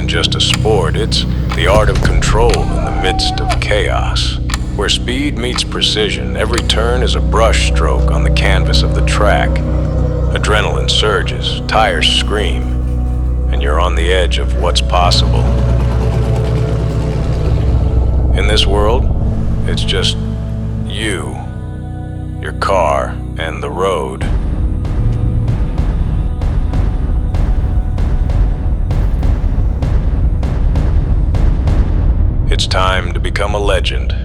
just a sport, it's the art of control in the midst of chaos. Where speed meets precision, every turn is a brush stroke on the canvas of the track. Adrenaline surges, tires scream, and you're on the edge of what's possible. In this world, it's just you, your car, and the road. It's time to become a legend.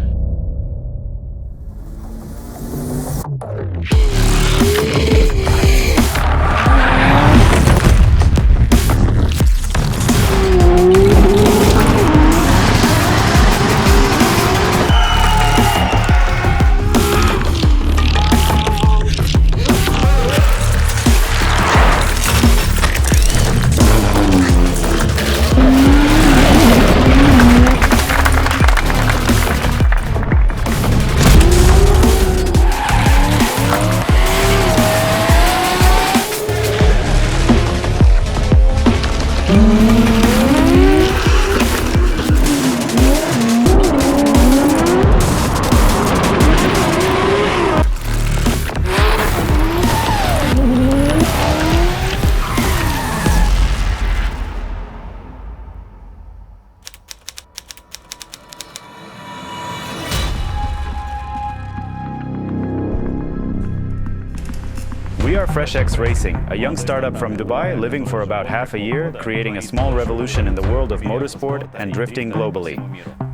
We are FreshX Racing, a young startup from Dubai living for about half a year, creating a small revolution in the world of motorsport and drifting globally.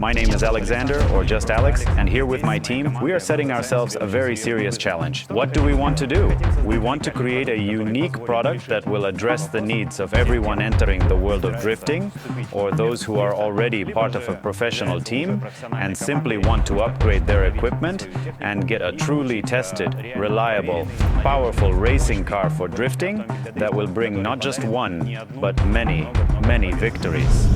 My name is Alexander, or just Alex, and here with my team, we are setting ourselves a very serious challenge. What do we want to do? We want to create a unique product that will address the needs of everyone entering the world of drifting, or those who are already part of a professional team and simply want to upgrade their equipment and get a truly tested, reliable, powerful racing car for drifting that will bring not just one, but many, many victories.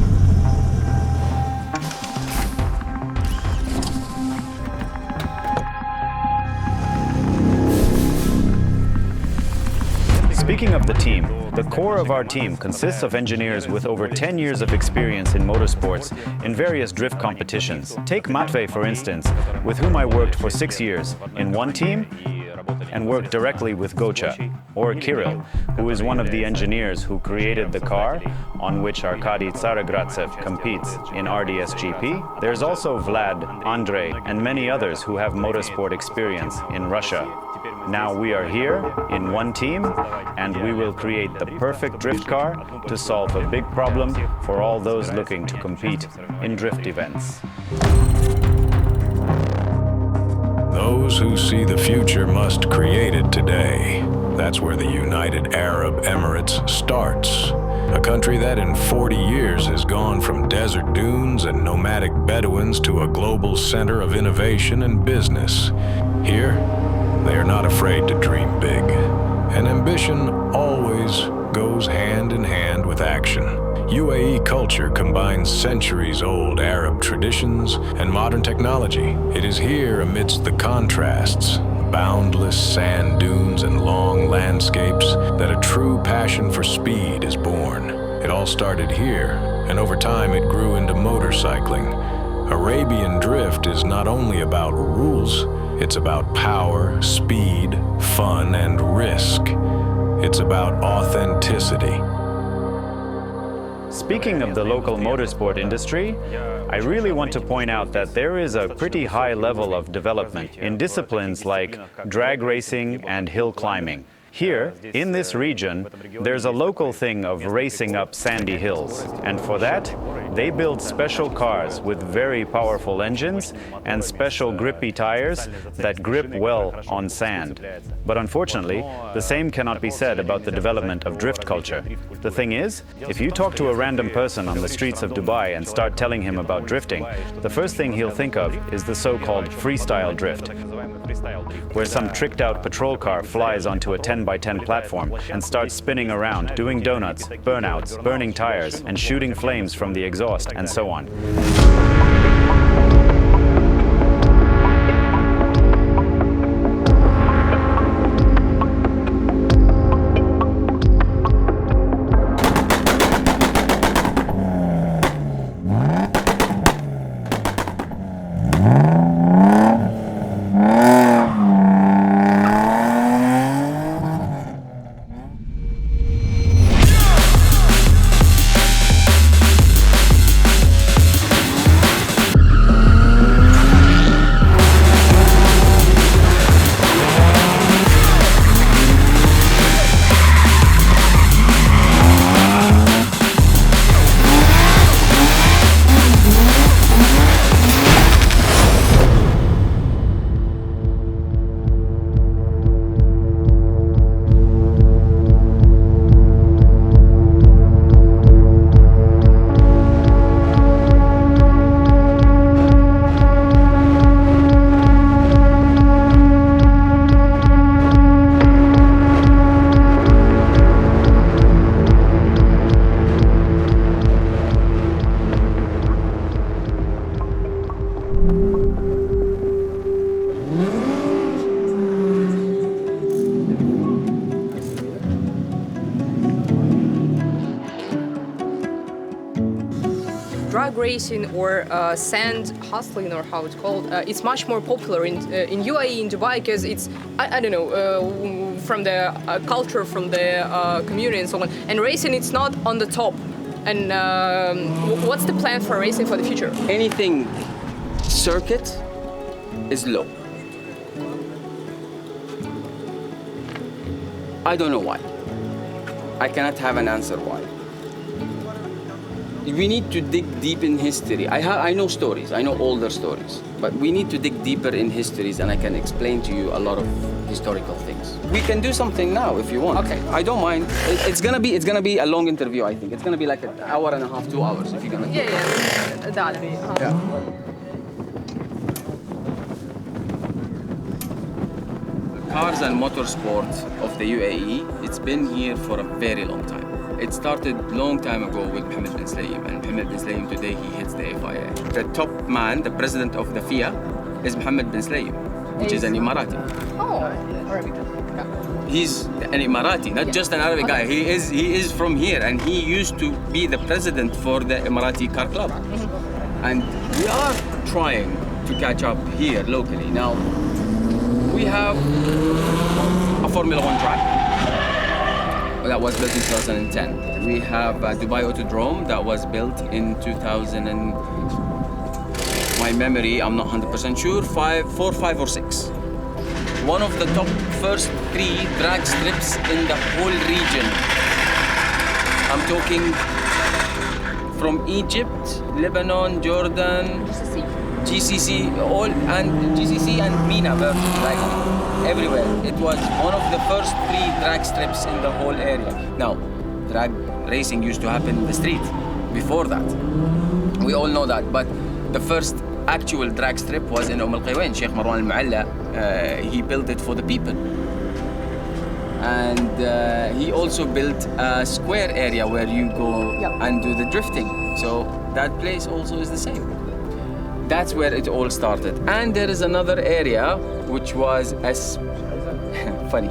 Speaking of the team, the core of our team consists of engineers with over 10 years of experience in motorsports in various drift competitions. Take Matvey, for instance, with whom I worked for 6 years in one team and worked directly with Gocha, or Kirill, who is one of the engineers who created the car on which Arkady Tsaragradsev competes in RDS-GP. There's also Vlad, Andrei, and many others who have motorsport experience in Russia. Now we are here in one team, and we will create the perfect drift car to solve a big problem for all those looking to compete in drift events. Those who see the future must create it today. That's where the United Arab Emirates starts. A country that in 40 years has gone from desert dunes and nomadic Bedouins to a global center of innovation and business. Here, they are not afraid to dream big. And ambition always goes hand in hand with action. UAE culture combines centuries-old Arab traditions and modern technology. It is here, amidst the contrasts, boundless sand dunes and long landscapes, that a true passion for speed is born. It all started here, and over time it grew into motorcycling. Arabian Drift is not only about rules, it's about power, speed, fun, and risk. It's about authenticity. Speaking of the local motorsport industry, I really want to point out that there is a pretty high level of development in disciplines like drag racing and hill climbing. Here, in this region, there's a local thing of racing up sandy hills, and for that, they build special cars with very powerful engines and special grippy tires that grip well on sand. But unfortunately, the same cannot be said about the development of drift culture. The thing is, if you talk to a random person on the streets of Dubai and start telling him about drifting, the first thing he'll think of is the so-called freestyle drift, where some tricked-out patrol car flies onto a 10x10 platform and starts spinning around, doing donuts, burnouts, burning tires, and shooting flames from the exhaust, and so on. drag racing or sand hustling, or how it's called, it's much more popular in UAE, in Dubai, because it's, I don't know, from the culture, from the community and so on. And racing, it's not on the top. And what's the plan for racing for the future? Anything circuit is low. I don't know why. I cannot have an answer why. We need to dig deep in history. I know stories, I know older stories, but we need to dig deeper in histories, and I can explain to you a lot of historical things. We can do something now if you want. Okay. I don't mind. It's gonna be a long interview, I think. It's gonna be like an hour and a half, 2 hours if you're gonna do it. Yeah, that'll be. Yeah. Cars and motorsport of the UAE, it's been here for a very long time. It started long time ago with Mohammed bin Slayem, and Mohammed bin Slayem today he heads the FIA. The top man, the president of the FIA, is Mohammed bin Slayem, which is an Emirati. Oh, Arabic. Yeah. He's an Emirati, not just an Arabic guy. He is from here, and he used to be the president for the Emirati car club. And we are trying to catch up here locally. Now, we have a Formula One track that was built in 2010. We have Dubai Autodrome that was built in 2000 and, my memory, I'm not 100% sure, 4, 5 or 6. One of the top first 3 drag strips in the whole region. I'm talking from Egypt, Lebanon, Jordan, GCC, all, and GCC and MENA, like everywhere. It was one of the first 3 drag strips in the whole area. Now, drag racing used to happen in the street before that. We all know that, but the first actual drag strip was in Al Sheikh Marwan Al-Mu'alla. He built it for the people. And he also built a square area where you go and do the drifting. So that place also is the same. That's where it all started. And there is another area which was as funny.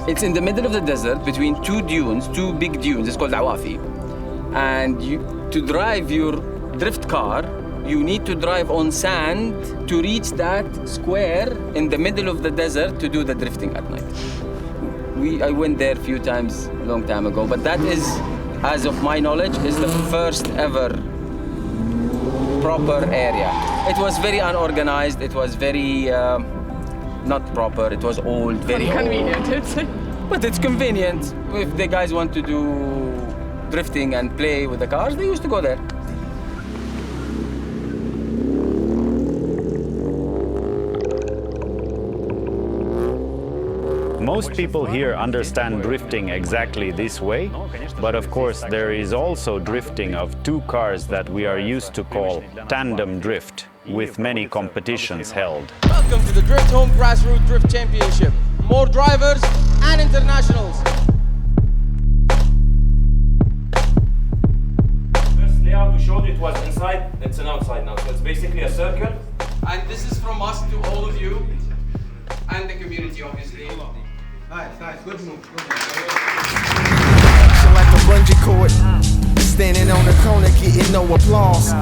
It's in the middle of the desert between 2 dunes, 2 big dunes. It's called Awafi. And to drive your drift car, you need to drive on sand to reach that square in the middle of the desert to do the drifting at night. I went there a few times a long time ago, but that is, as of my knowledge, is the first ever proper area. It was very unorganized, it was very not proper, it was old, very Convenient. But it's convenient. If the guys want to do drifting and play with the cars, they used to go there. Most people here understand drifting exactly this way, but of course there is also drifting of 2 cars that we are used to call Tandem Drift, with many competitions held. Welcome to the Drift Home Grassroots Drift Championship. More drivers and internationals. First layout we showed, it was inside, it's an outside now. So it's basically a circle. And this is from us to all of you and the community, obviously. Nice, good move. Like a bungee cord, standing on the corner, getting no applause.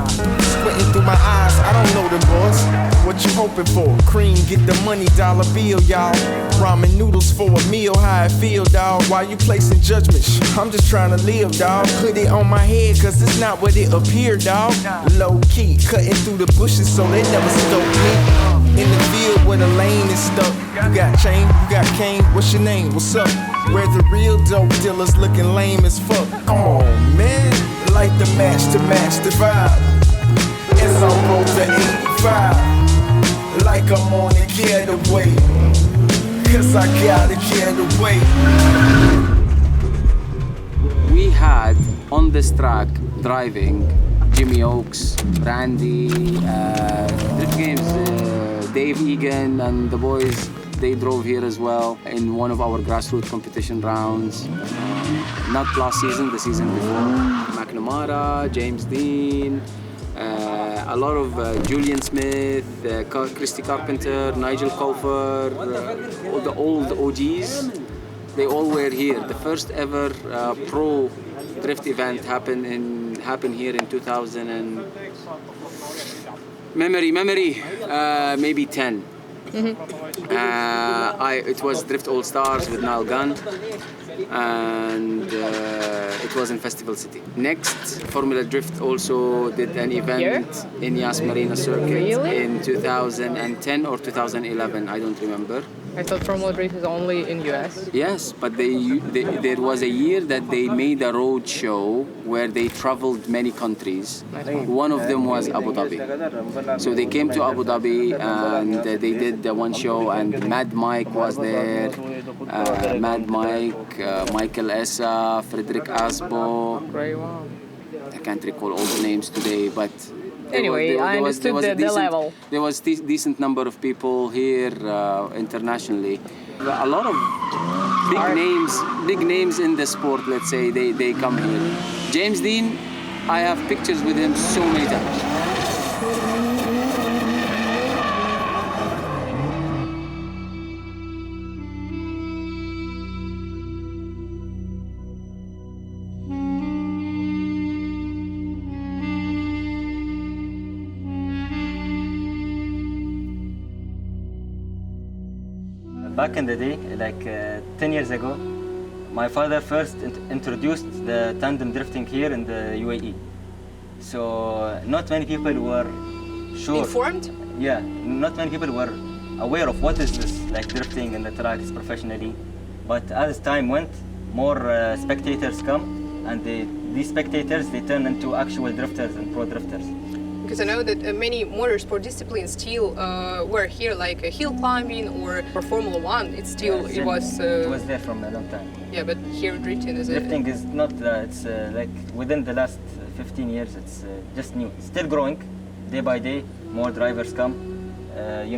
Squinting through my eyes, I don't know them boys. What you hoping for? Cream, get the money, dollar bill, y'all. Ramen noodles for a meal, how it feel, dawg. Why you placing judgments? I'm just trying to live, dawg. Put it on my head, cause it's not what it appeared, dawg. Low key, cutting through the bushes so they never stoke me. In the field where the lane is stuck. You got chain, you got cane, what's your name, what's up? Where the real dope dealers looking lame as fuck. Come on, man, like the match the vibe. It's on road to 85. Like I'm on the getaway, cause I gotta get away. We had on this track driving Jimmy Oaks, Randy, Drift Games, Dave Egan and the boys, they drove here as well in one of our grassroots competition rounds. Not last season, the season before. McNamara, James Deane, a lot of Julian Smith, Christy Carpenter, Nigel Cofer, all the old OGs. They all were here. The first ever pro drift event happened in happened here in 2000 and maybe 10. It was Drift All Stars with Niall Gunn, and it was in Festival City. Next, Formula Drift also did an event in Yas Marina Circuit in 2010 or 2011, I don't remember. I thought Formula Drift is only in US. Yes, but there was a year that they made a road show where they traveled many countries. One of them was Abu Dhabi. So they came to Abu Dhabi and they did the one show, and Mad Mike was there. Mad Mike, Michael Essa, Frederick Asbo. Great, wow. I can't recall all the names today, but anyway, I understood the level. There was a decent number of people here internationally. A lot of big names in the sport, let's say, they come here. James Deane, I have pictures with him so many times. Back in the day, like 10 years ago, my father first introduced the tandem drifting here in the UAE. So not many people were sure. Informed? Yeah, not many people were aware of what is this, like drifting in the tracks professionally. But as time went, more spectators come, and these spectators, they turn into actual drifters and pro drifters. Because I know that many motorsport disciplines still were here, like hill climbing or for Formula One. It was there from a long time. Yeah, but here drifting is drifting is not. It's like within the last 15 years. It's just new. It's still growing, day by day. More drivers come.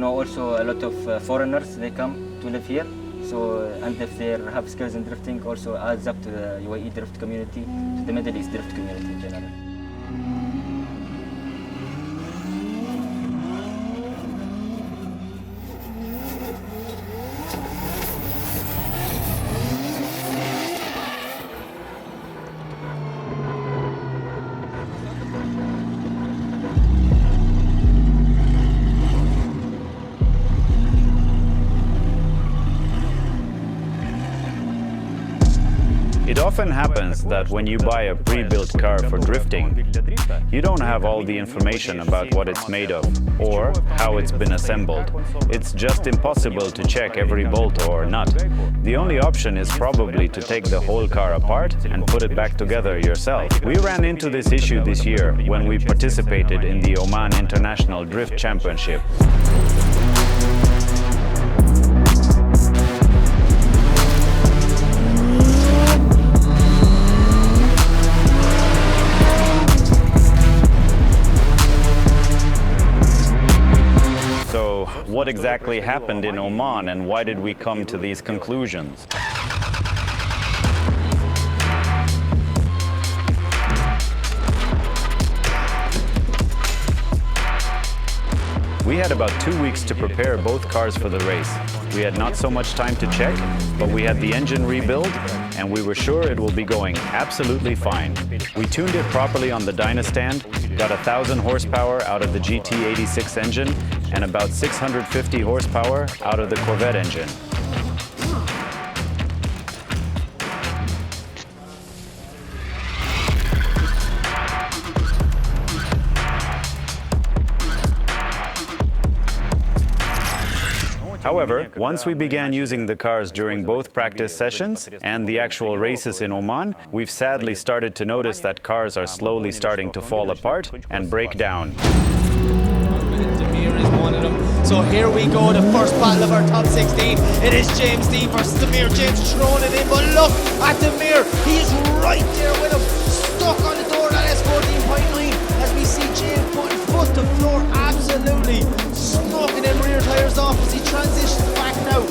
Also a lot of foreigners, they come to live here. So and if they have skills in drifting, also adds up to the UAE Drift community, to the Middle East Drift community in general. It often happens that when you buy a pre-built car for drifting, you don't have all the information about what it's made of or how it's been assembled. It's just impossible to check every bolt or nut. The only option is probably to take the whole car apart and put it back together yourself. We ran into this issue this year when we participated in the Oman International Drift Championship. What exactly happened in Oman, and why did we come to these conclusions? We had about 2 weeks to prepare both cars for the race. We had not so much time to check, but we had the engine rebuild, and we were sure it will be going absolutely fine. We tuned it properly on the dyno stand, got 1,000 horsepower out of the GT86 engine, and about 650 horsepower out of the Corvette engine. However, once we began using the cars during both practice sessions and the actual races in Oman, we've sadly started to notice that cars are slowly starting to fall apart and break down. Is one of them. So here we go, the first battle of our top 16. It is James Deane versus Demir. James throwing it in, but look at Demir. He is right there with him, stuck on the door of that S14.9 as we see James putting foot to floor, absolutely smoking them rear tyres off as he transitions back now,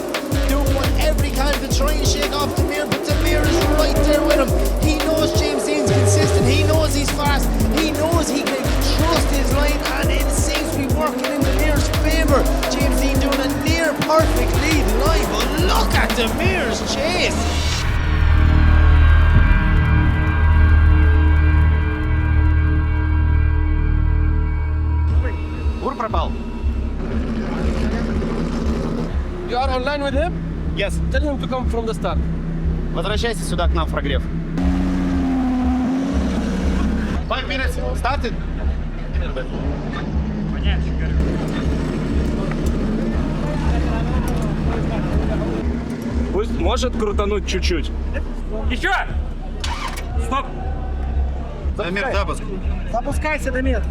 doing whatever he can to try and shake off Demir, but Demir is right there with him. He knows James Deane's consistent, he knows he's fast, he knows he can trust his line, and it seems to be working in Demir's favour. James Deane doing a near perfect lead line, but look at Demir's chase. пропал? You are online with him? Yes. Tell him to come from the start. Возвращайся сюда к нам в прогрев. 5 minutes. Started. Пусть может крутануть чуть-чуть. Еще! Стоп! Дамир, запуск. Запускайся, Дамир.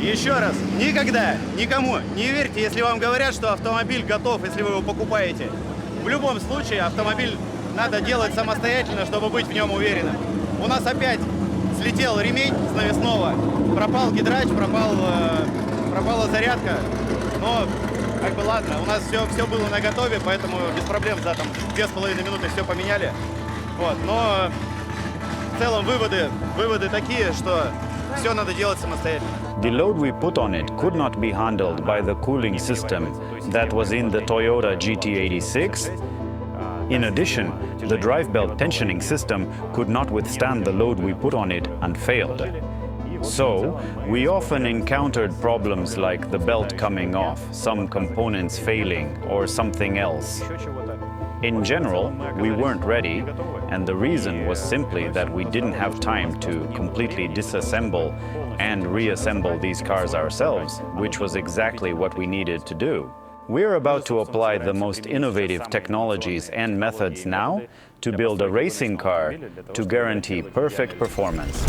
Еще раз, никогда, никому не верьте, если вам говорят, что автомобиль готов, если вы его покупаете. В любом случае, автомобиль надо делать самостоятельно, чтобы быть в нем уверенным. У нас опять слетел ремень с навесного, пропал гидрач, пропала зарядка. Но, как бы ладно, у нас все было наготове, поэтому без проблем за там 2,5 минуты все поменяли. Вот, но в целом выводы такие, что все надо делать самостоятельно. The load we put on it could not be handled by the cooling system that was in the Toyota GT86. In addition, the drive belt tensioning system could not withstand the load we put on it and failed. So, we often encountered problems like the belt coming off, some components failing, or something else. In general, we weren't ready, and the reason was simply that we didn't have time to completely disassemble and reassemble these cars ourselves, which was exactly what we needed to do. We're about to apply the most innovative technologies and methods now to build a racing car to guarantee perfect performance.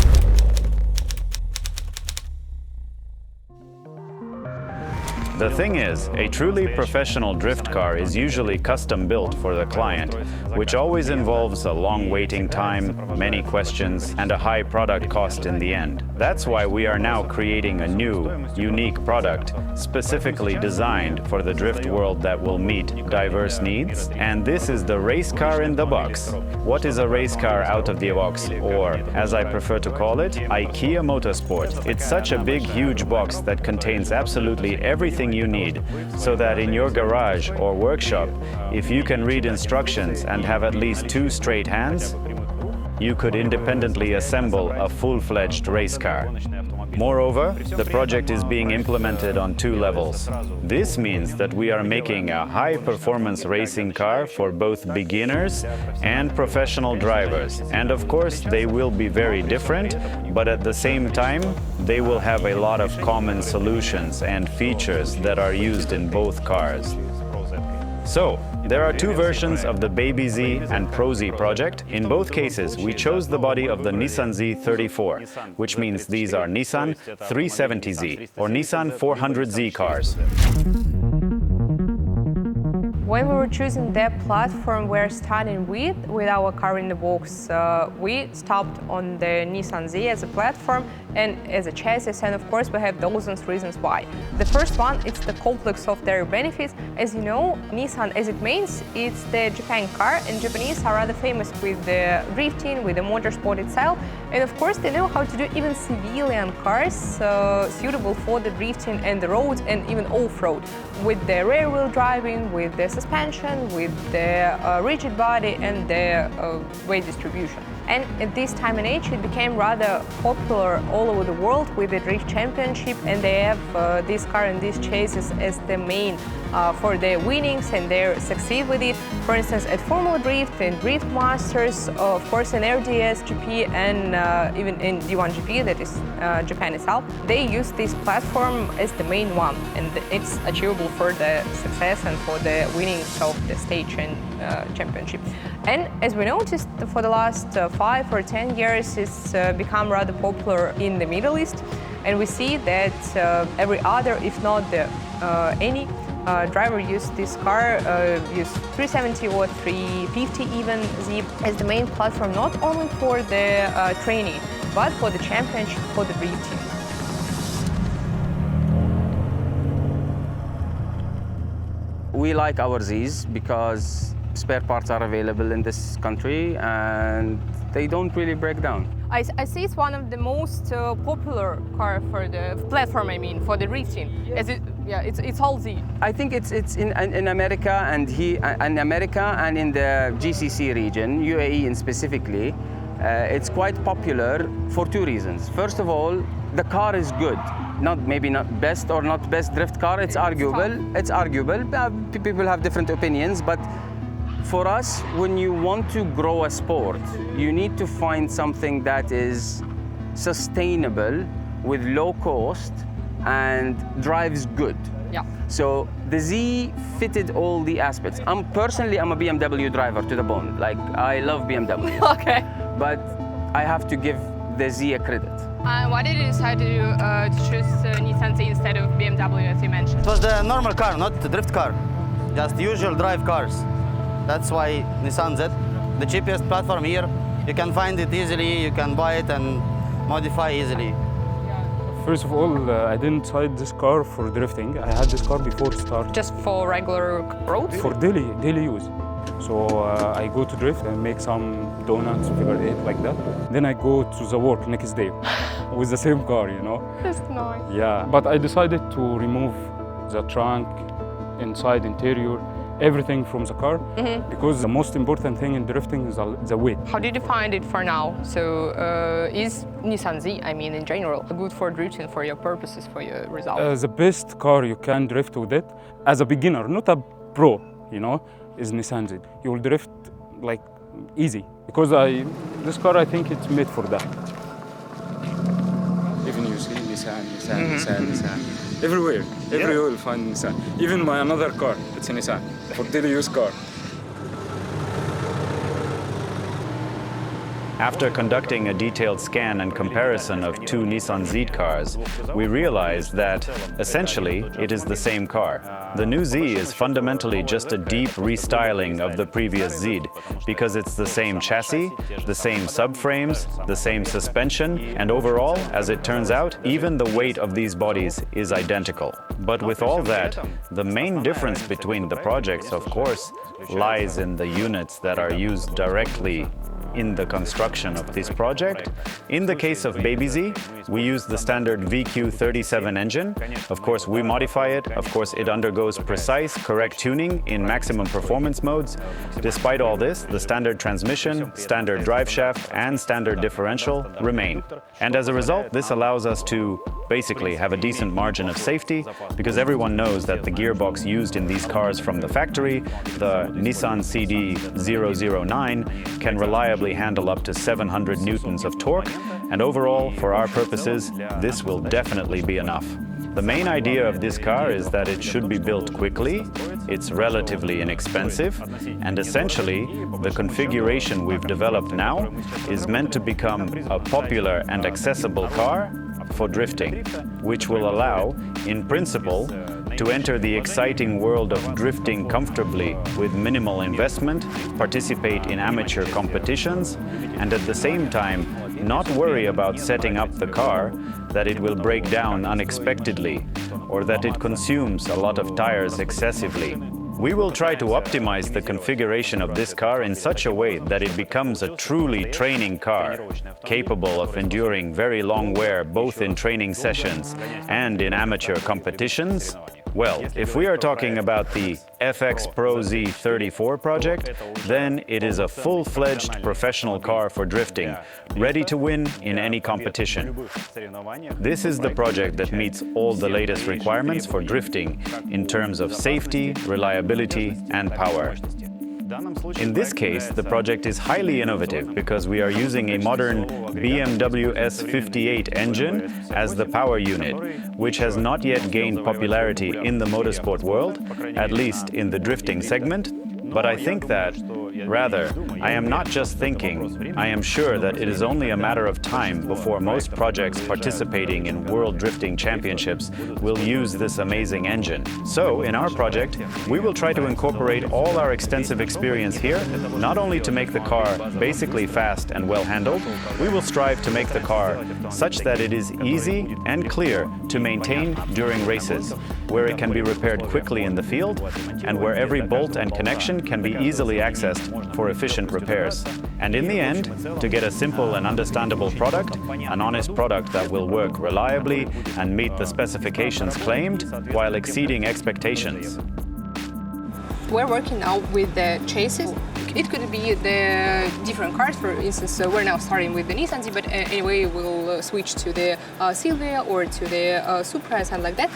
The thing is, a truly professional drift car is usually custom built for the client, which always involves a long waiting time, many questions, and a high product cost in the end. That's why we are now creating a new, unique product specifically designed for the drift world that will meet diverse needs. And this is the race car in the box. What is a race car out of the box, or, as I prefer to call it, IKEA Motorsport? It's such a big, huge box that contains absolutely everything you need, so that in your garage or workshop, if you can read instructions and have at least 2 straight hands, you could independently assemble a full-fledged race car. Moreover, the project is being implemented on 2 levels. This means that we are making a high-performance racing car for both beginners and professional drivers. And of course, they will be very different, but at the same time, they will have a lot of common solutions and features that are used in both cars. So, there are 2 versions of the Baby Z and Pro Z project. In both cases, we chose the body of the Nissan Z34, which means these are Nissan 370Z or Nissan 400Z cars. When we were choosing the platform we're starting with our car in the box, we stopped on the Nissan Z as a platform and as a chassis, and of course we have dozens of reasons why. The first one, it's the complex of their benefits. As you know, Nissan, as it means, it's the Japan car, and Japanese are rather famous with the drifting, with the motorsport itself, and of course they know how to do even civilian cars suitable for the drifting and the roads and even off-road, with the rear-wheel driving, with the suspension, with the rigid body and the weight distribution. And at this time and age, it became rather popular all over the world with the Drift Championship, and they have this car and these chases as the main for their winnings, and they succeed with it. For instance, at Formula Drift and Drift Masters, of course in RDS GP and even in D1 GP, that is Japan itself, they use this platform as the main one, and it's achievable for the success and for the winnings of the stage and championship. And as we noticed, for the last 5 or 10 years, it's become rather popular in the Middle East, and we see that every other, if not any driver use this car, use 370 or 350 even Z as the main platform, not only for the training, but for the championship, for the drifting. We like our Zs because spare parts are available in this country and they don't really break down. I see it's one of the most popular car for the platform, for the drifting, as Yeah, it's all Z. I think it's in America and in the GCC region, UAE specifically. It's quite popular for two reasons. First of all, the car is good. Maybe not best or not best drift car. It's arguable. It's arguable. People have different opinions, but for us, when you want to grow a sport, you need to find something that is sustainable with low cost and drives good. Yeah. So the Z fitted all the aspects. I'm a BMW driver to the bone. Like, I love BMW. Okay. But I have to give the Z a credit. Why did you decide to choose Nissan Z instead of BMW, as you mentioned? It was the normal car, not the drift car. Just usual drive cars. That's why Nissan Z, the cheapest platform here. You can find it easily, you can buy it and modify easily. First of all, I didn't decide this car for drifting. I had this car before start. Just for regular roads? For daily use. So I go to drift and make some donuts, figure 8 like that. Then I go to the work next day with the same car, you know. That's nice. Yeah, but I decided to remove the trunk, inside, interior, everything from the car, because the most important thing in drifting is the weight. How did you find it for now? So is Nissan Z, I mean in general, good for drifting, for your purposes, for your results? The best car you can drift with it, as a beginner, not a pro, you know, is Nissan Z. You will drift like easy, because this car, I think it's made for that. Even you see Nissan. Everywhere you'll find Nissan. Even my another car, it's a Nissan, for daily use car. After conducting a detailed scan and comparison of two Nissan Z cars, we realized that, essentially, it is the same car. The new Z is fundamentally just a deep restyling of the previous Z, because it's the same chassis, the same subframes, the same suspension, and overall, as it turns out, even the weight of these bodies is identical. But with all that, the main difference between the projects, of course, lies in the units that are used directly in the construction of this project. In the case of Baby Z, we use the standard VQ37 engine. Of course, we modify it. Of course, it undergoes precise, correct tuning in maximum performance modes. Despite all this, the standard transmission, standard drive shaft, and standard differential remain. And as a result, this allows us to basically have a decent margin of safety, because everyone knows that the gearbox used in these cars from the factory, the Nissan CD009, can reliably handle up to 700 newtons of torque, and overall, for our purposes, this will definitely be enough. The main idea of this car is that it should be built quickly, it's relatively inexpensive, and essentially, the configuration we've developed now is meant to become a popular and accessible car for drifting, which will allow, in principle, to enter the exciting world of drifting comfortably with minimal investment, participate in amateur competitions, and at the same time, not worry about setting up the car that it will break down unexpectedly or that it consumes a lot of tires excessively. We will try to optimize the configuration of this car in such a way that it becomes a truly training car, capable of enduring very long wear both in training sessions and in amateur competitions. Well, if we are talking about the FX Pro Z34 project, then it is a full-fledged professional car for drifting, ready to win in any competition. This is the project that meets all the latest requirements for drifting in terms of safety, reliability, and power. In this case, the project is highly innovative because we are using a modern BMW S58 engine as the power unit, which has not yet gained popularity in the motorsport world, at least in the drifting segment. But I think that, rather, I am not just thinking, I am sure that it is only a matter of time before most projects participating in World Drifting Championships will use this amazing engine. So, in our project, we will try to incorporate all our extensive experience here, not only to make the car basically fast and well handled, we will strive to make the car such that it is easy and clear to maintain during races, where it can be repaired quickly in the field, and where every bolt and connection can be easily accessed for efficient repairs. And in the end, to get a simple and understandable product, an honest product that will work reliably and meet the specifications claimed while exceeding expectations. We're working now with the chassis. It could be the different cars, for instance. We're now starting with the Nissan Z, but anyway, we'll switch to the Silvia or to the Supra, something like that.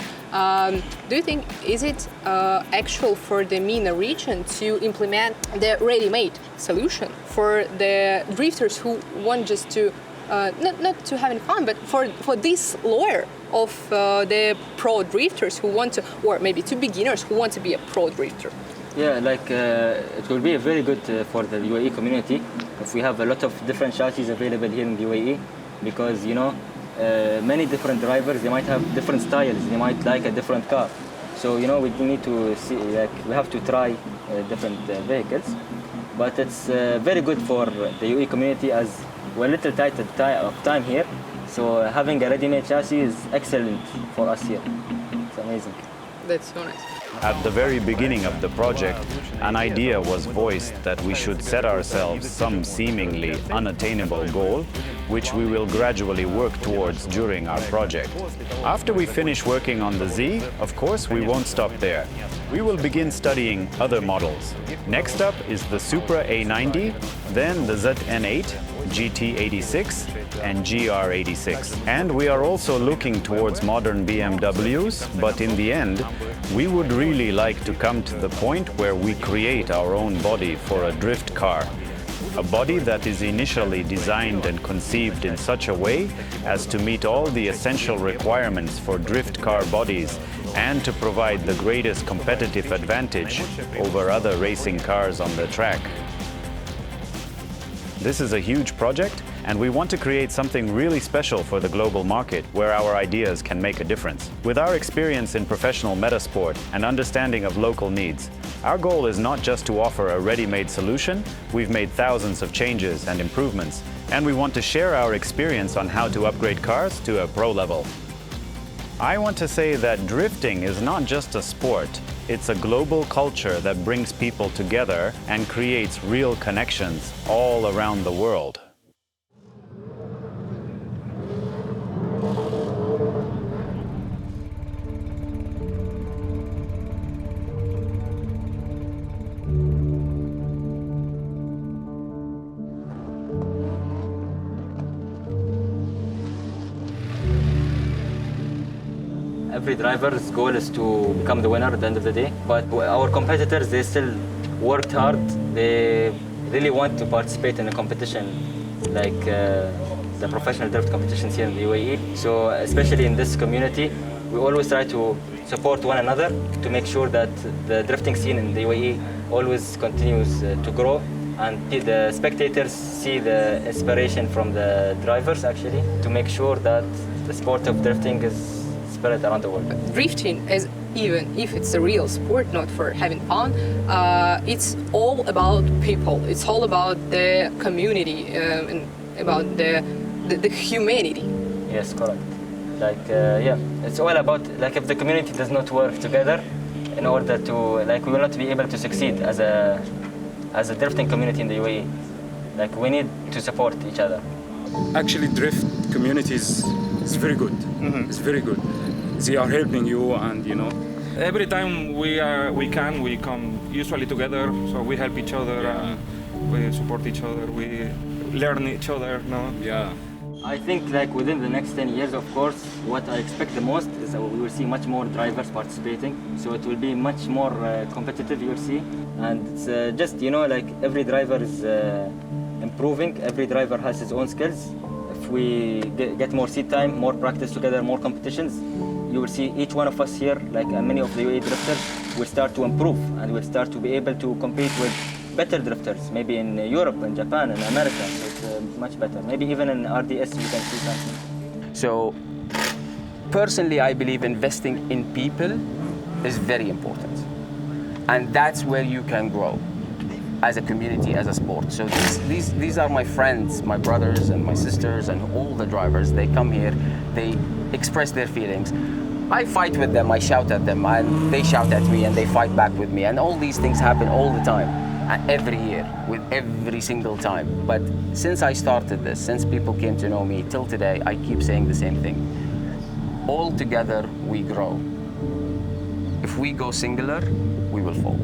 Do you think, is it actual for the MENA region to implement the ready-made solution for the drifters who want just to, not to having fun, but for this lure of the pro drifters who want to, or maybe to beginners who want to be a pro drifter? Yeah, like it will be very good for the UAE community if we have a lot of different chassis available here in the UAE, because you know many different drivers, they might have different styles, they might like a different car. So you know we need to see, like we have to try different vehicles. But it's very good for the UAE community as we're a little tight of time here. So having a ready-made chassis is excellent for us here. It's amazing. That's so nice. At the very beginning of the project, an idea was voiced that we should set ourselves some seemingly unattainable goal, which we will gradually work towards during our project. After we finish working on the Z, of course, we won't stop there. We will begin studying other models. Next up is the Supra A90, then the ZN8, GT86, and GR86. And we are also looking towards modern BMWs, but in the end, we would really like to come to the point where we create our own body for a drift car. A body that is initially designed and conceived in such a way as to meet all the essential requirements for drift car bodies and to provide the greatest competitive advantage over other racing cars on the track. This is a huge project, and we want to create something really special for the global market where our ideas can make a difference. With our experience in professional motorsport and understanding of local needs, our goal is not just to offer a ready-made solution. We've made thousands of changes and improvements, and we want to share our experience on how to upgrade cars to a pro level. I want to say that drifting is not just a sport. It's a global culture that brings people together and creates real connections all around the world. Every driver's goal is to become the winner at the end of the day, but our competitors, they still worked hard. They really want to participate in a competition like the professional drift competitions here in the UAE. So especially in this community, we always try to support one another to make sure that the drifting scene in the UAE always continues to grow, and the spectators see the inspiration from the drivers actually to make sure that the sport of drifting is spread around the world. Drifting, even if it's a real sport, not for having fun, it's all about people. It's all about the community and about the humanity. Yes, correct. Like, yeah, it's all about, like, if the community does not work together in order to, like, we will not be able to succeed as a drifting community in the UAE. Like, we need to support each other. Actually, drift community is very good. Mm-hmm. It's very good. They are helping you, and you know. Every time we come usually together, so we help each other, we support each other, we learn each other. No? Yeah. I think like within the next 10 years, of course, what I expect the most is that we will see much more drivers participating. So it will be much more competitive, you will see. And it's just, you know, like every driver is improving, every driver has his own skills. If we get more seat time, more practice together, more competitions, you will see each one of us here, like many of the UAE drifters, will start to improve and will start to be able to compete with better drifters, maybe in Europe, in Japan, in America. So it's much better. Maybe even in RDS we can see something. So personally, I believe investing in people is very important. And that's where you can grow as a community, as a sport. So these are my friends, my brothers and my sisters and all the drivers. They come here, they express their feelings. I fight with them, I shout at them, and they shout at me and they fight back with me. And all these things happen all the time. every year, with every single time. But since I started this, since people came to know me till today, I keep saying the same thing. All together we grow. If we go singular, we will fall.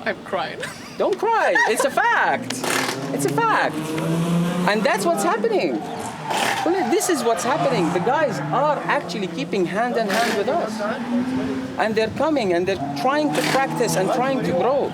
I'm crying. Don't cry, it's a fact. It's a fact. And that's what's happening. Well, this is what's happening. The guys are actually keeping hand in hand with us. And they're coming and they're trying to practice and trying to grow.